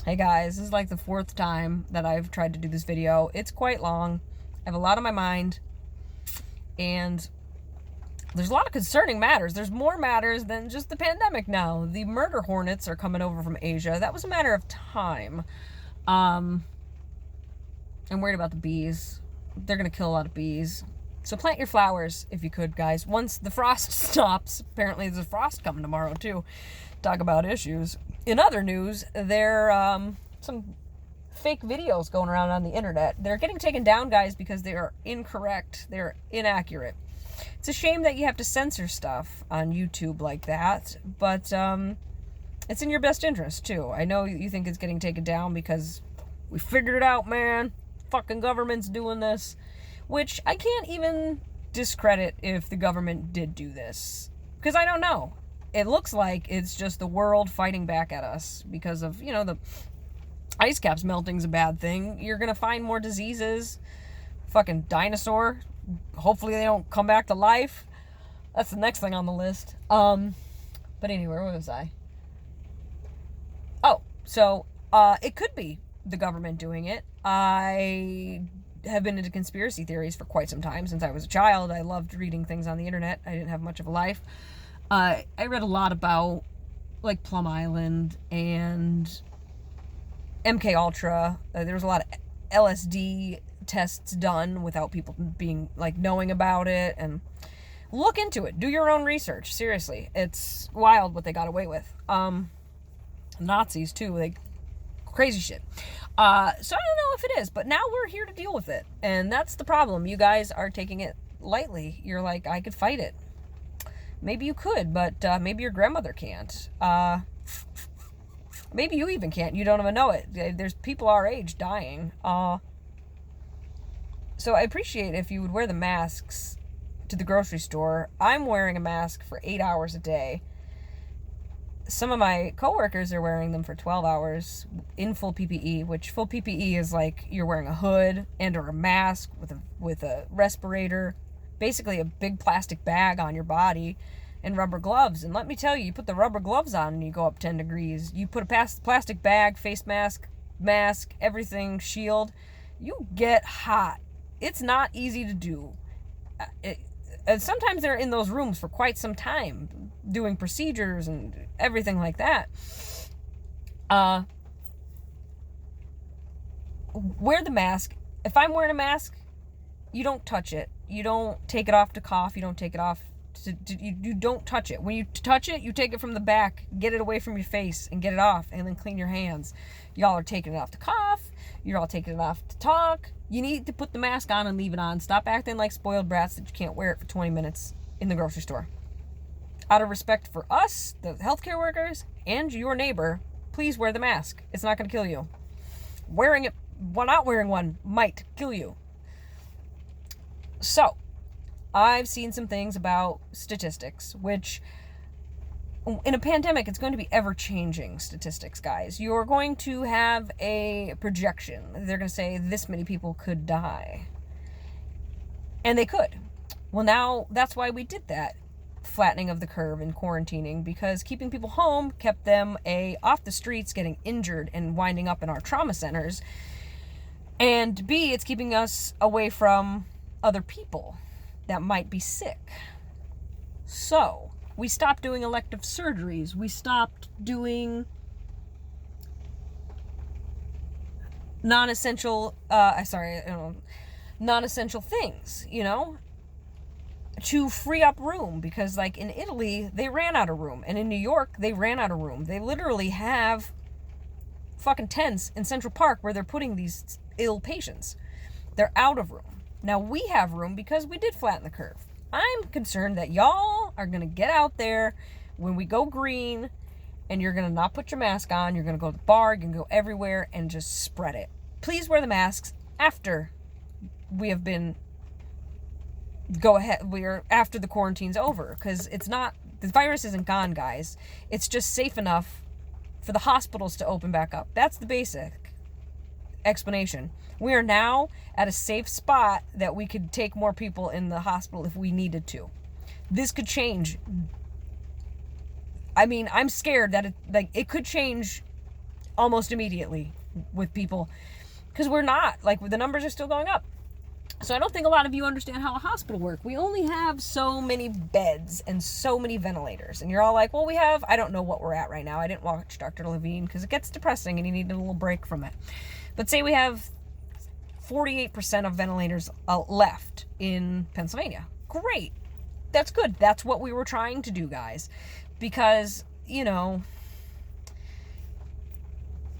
Hey guys, this is like the fourth time that I've tried to do this video. It's quite long. I have a lot on my mind. And there's a lot of concerning matters. There's more matters than just the pandemic now. The murder hornets are coming over from Asia. That was a matter of time. I'm worried about the bees. They're going to kill a lot of bees. So plant your flowers if you could, guys. Once the frost stops, apparently there's a frost coming tomorrow too. Talk about issues. In other news, there some fake videos going around on the internet. They're getting taken down, guys, because they are incorrect. They're inaccurate. It's a shame that you have to censor stuff on YouTube like that, but it's in your best interest too. I know you think it's getting taken down because we figured it out, man. Fucking government's doing this. Which I can't even discredit if the government did do this. Because I don't know. It looks like it's just the world fighting back at us because of, the ice caps melting's a bad thing. You're going to find more diseases. Fucking dinosaur. Hopefully they don't come back to life. That's the next thing on the list. But anyway, where was I? Oh, so it could be the government doing it. I have been into conspiracy theories for quite some time. Since I was a child, I loved reading things on the internet. I didn't have much of a life. I read a lot about like Plum Island and MK Ultra. There was a lot of LSD tests done without people being like knowing about it. And look into it. Do your own research. Seriously, it's wild what they got away with. Nazis too. Like crazy shit. So I don't know if it is, but now we're here to deal with it. And that's the problem. You guys are taking it lightly. You're like, I could fight it. Maybe you could, but maybe your grandmother can't. Maybe you even can't. You don't even know it. There's people our age dying. So I appreciate if you would wear the masks to the grocery store. I'm wearing a mask for 8 hours a day. Some of my coworkers are wearing them for 12 hours in full PPE, which full PPE is like you're wearing a hood and or a mask with a respirator, basically a big plastic bag on your body, and rubber gloves. And let me tell you, you put the rubber gloves on and you go up 10 degrees. You put a plastic bag, face mask, everything, shield, you get hot. It's not easy to do. And sometimes they're in those rooms for quite some time doing procedures and everything like that. Wear the mask. If I'm wearing a mask, you don't touch it. You don't take it off to cough. You don't take it off you don't touch it. When you touch it, you take it from the back, get it away from your face and get it off, and then clean your hands. Y'all are taking it off to cough. You're all taking it off to talk. You need to put the mask on and leave it on. Stop acting like spoiled brats that you can't wear it for 20 minutes in the grocery store. Out of respect for us, the healthcare workers, and your neighbor, please wear the mask. It's not going to kill you. Not wearing one might kill you. So, I've seen some things about statistics, which in a pandemic, it's going to be ever-changing statistics, guys. You're going to have a projection. They're going to say this many people could die. And they could. Well, now, that's why we did that flattening of the curve and quarantining, because keeping people home kept them off the streets getting injured and winding up in our trauma centers. And B, it's keeping us away from other people that might be sick. So, we stopped doing elective surgeries. We stopped doing non-essential things, to free up room, because like in Italy, they ran out of room, and in New York, they ran out of room. They literally have fucking tents in Central Park where they're putting these ill patients. They're out of room. Now we have room because we did flatten the curve. I'm concerned that y'all are going to get out there when we go green, and you're going to not put your mask on. You're going to go to the bar, you're going to go everywhere and just spread it. Please wear the masks after we have been after the quarantine's over, because the virus isn't gone, guys. It's just safe enough for the hospitals to open back up. That's the basic explanation. We are now at a safe spot that we could take more people in the hospital if we needed to. This could change. I mean, I'm scared that it could change almost immediately with people, because we're not, like, the numbers are still going up. So I don't think a lot of you understand how a hospital works. We only have so many beds and so many ventilators. And you're all like, well, we have, I don't know what we're at right now. I didn't watch Dr. Levine because it gets depressing and you need a little break from it. But say we have 48% of ventilators left in Pennsylvania. Great. That's good. That's what we were trying to do, guys. Because, you know,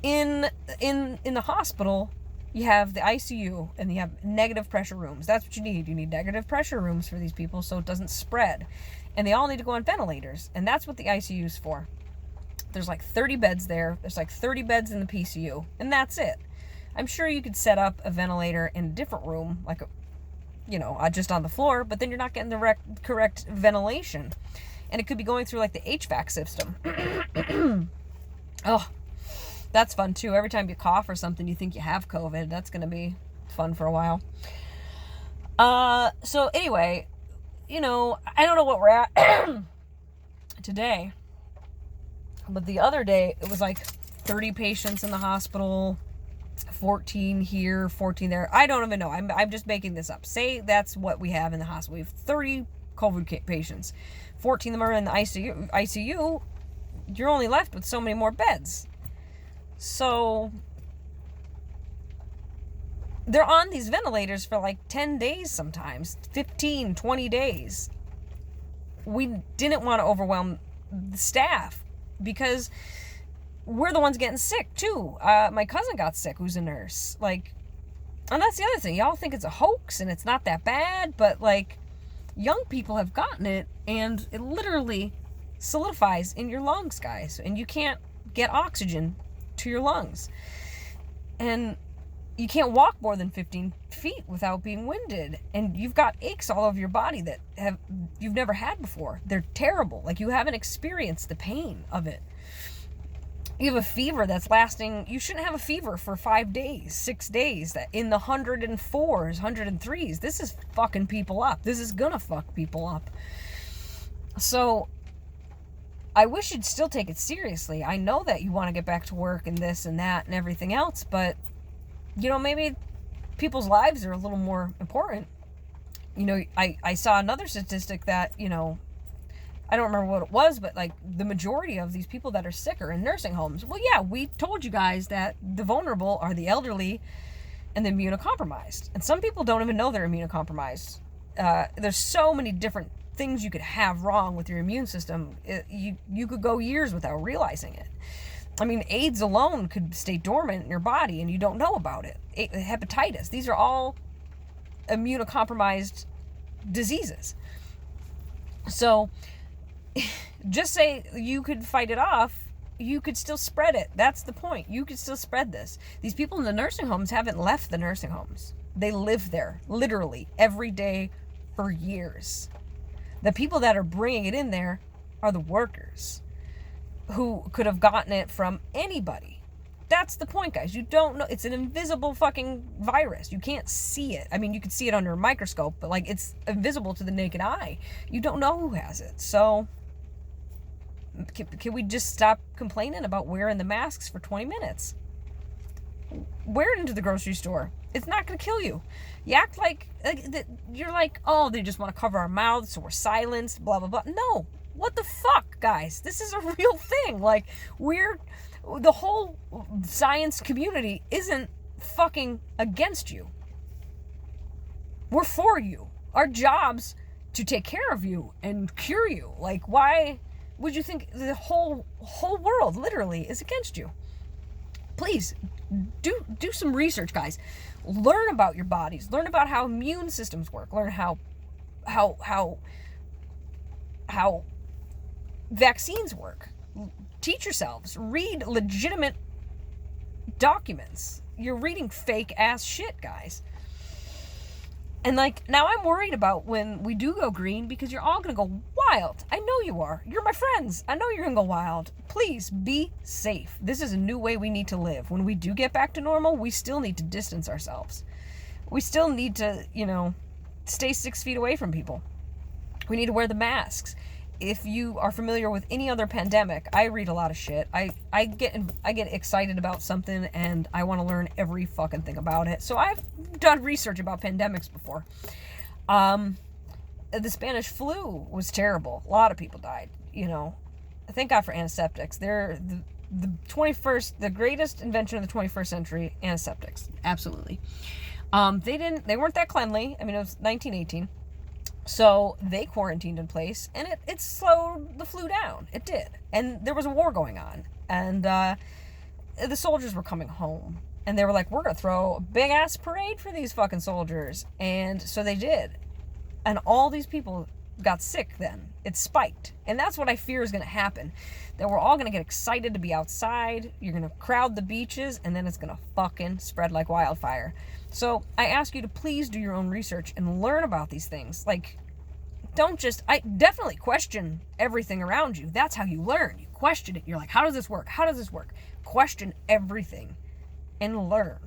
in the hospital, you have the ICU and you have negative pressure rooms. That's what you need. You need negative pressure rooms for these people so it doesn't spread. And they all need to go on ventilators. And that's what the ICU is for. There's like 30 beds there. There's like 30 beds in the PCU. And that's it. I'm sure you could set up a ventilator in a different room, like, just on the floor, but then you're not getting the correct ventilation. And it could be going through like the HVAC system. Oh, that's fun too. Every time you cough or something, you think you have COVID. That's going to be fun for a while. So anyway, I don't know what we're at today, but the other day it was like 30 patients in the hospital, 14 here, 14 there. I don't even know. I'm just making this up. Say that's what we have in the hospital. We have 30 COVID patients. 14 of them are in the ICU. You're only left with so many more beds. So they're on these ventilators for like 10 days sometimes, 15, 20 days. We didn't want to overwhelm the staff because we're the ones getting sick too. My cousin got sick, who's a nurse. And that's the other thing. Y'all think it's a hoax and it's not that bad, but like, young people have gotten it and it literally solidifies in your lungs, guys. And you can't get oxygen to your lungs. And you can't walk more than 15 feet without being winded. And you've got aches all over your body that you've never had before. They're terrible. Like, you haven't experienced the pain of it. You have a fever that's lasting, you shouldn't have a fever for 5 days, 6 days, that in the 104s, 103s. This is fucking people up. This is gonna fuck people up. So I wish you'd still take it seriously. I know that you want to get back to work and this and that and everything else, but, maybe people's lives are a little more important. I saw another statistic that, I don't remember what it was, but like the majority of these people that are sick are in nursing homes. Well, yeah, we told you guys that the vulnerable are the elderly and the immunocompromised. And some people don't even know they're immunocompromised. There's so many different things you could have wrong with your immune system. You could go years without realizing it. I mean, AIDS alone could stay dormant in your body and you don't know about it. Hepatitis, these are all immunocompromised diseases. So just say you could fight it off, you could still spread it. That's the point. You could still spread this. These people in the nursing homes haven't left the nursing homes. They live there literally every day for years. The people that are bringing it in there are the workers who could have gotten it from anybody. That's the point, guys. You don't know. It's an invisible fucking virus. You can't see it. I mean, you can see it under a microscope, but like, it's invisible to the naked eye. You don't know who has it. So can we just stop complaining about wearing the masks for 20 minutes? Wear it into the grocery store. It's not going to kill you. You act like you're like, oh, they just want to cover our mouths so we're silenced, blah, blah, blah. No. What the fuck, guys? This is a real thing. Like, the whole science community isn't fucking against you. We're for you. Our job's to take care of you and cure you. Like, why would you think the whole world literally is against you? Please do some research, guys. Learn about your bodies. Learn about how immune systems work. Learn how vaccines work. Teach yourselves. Read legitimate documents. You're reading fake ass shit, guys. And like, now I'm worried about when we do go green, because you're all gonna go wild. I know you are. You're my friends. I know you're gonna go wild. Please be safe. This is a new way we need to live. When we do get back to normal, we still need to distance ourselves. We still need to, stay 6 feet away from people. We need to wear the masks. if you are familiar with any other pandemic, I read a lot of shit. I get excited about something and I want to learn every fucking thing about it. So I've done research about pandemics before. The Spanish flu was terrible. A lot of people died, you know. Thank God for antiseptics. They're the 21st, the greatest invention of the 21st century, antiseptics. Absolutely. They weren't that cleanly. I mean, it was 1918. So they quarantined in place, and it slowed the flu down. It did. And there was a war going on. And the soldiers were coming home. And they were like, we're going to throw a big-ass parade for these fucking soldiers. And so they did. And all these people got sick then. It spiked. And that's what I fear is going to happen. That we're all going to get excited to be outside. You're going to crowd the beaches, and then it's going to fucking spread like wildfire. So I ask you to please do your own research and learn about these things. Like, I definitely question everything around you. That's how you learn. You question it. You're like, how does this work? How does this work? Question everything and learn.